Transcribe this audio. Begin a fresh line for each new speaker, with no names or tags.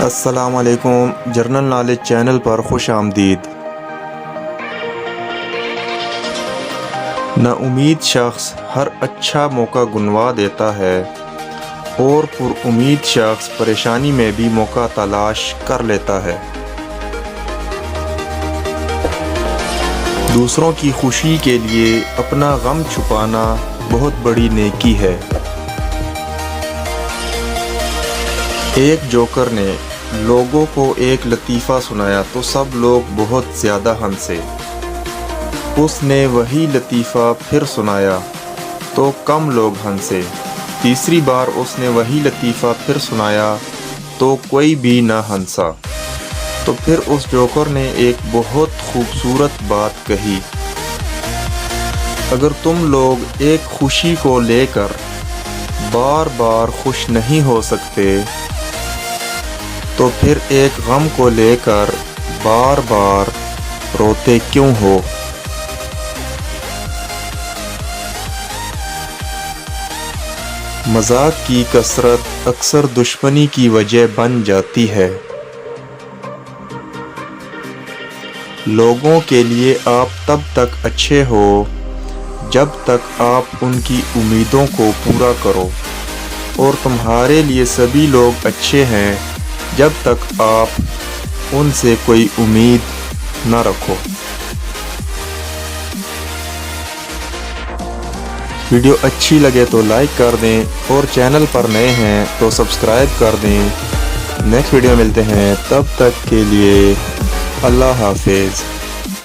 السلام علیکم، general knowledge channel پر خوش آمدید۔ نا امید شخص ہر اچھا موقع گنوا دیتا ہے اور پر امید شخص پریشانی میں بھی موقع تلاش کر لیتا ہے۔ دوسروں کی خوشی کے لیے اپنا غم چھپانا بہت بڑی نیکی ہے۔ ایک جوکر نے لوگوں کو ایک لطیفہ سنایا تو سب لوگ بہت زیادہ ہنسے۔ اس نے وہی لطیفہ پھر سنایا تو کم لوگ ہنسے۔ تیسری بار اس نے وہی لطیفہ پھر سنایا تو کوئی بھی نہ ہنسا۔ تو پھر اس جوکر نے ایک بہت خوبصورت بات کہی، اگر تم لوگ ایک خوشی کو لے کر بار بار خوش نہیں ہو سکتے تو پھر ایک غم کو لے کر بار بار روتے کیوں ہو؟ مذاق کی کثرت اکثر دشمنی کی وجہ بن جاتی ہے۔ لوگوں کے لیے آپ تب تک اچھے ہو جب تک آپ ان کی امیدوں کو پورا کرو، اور تمہارے لیے سبھی لوگ اچھے ہیں جب تک آپ ان سے کوئی امید نہ رکھو۔ ویڈیو اچھی لگے تو لائک کر دیں اور چینل پر نئے ہیں تو سبسکرائب کر دیں۔ نیکسٹ ویڈیو ملتے ہیں، تب تک کے لیے اللہ حافظ۔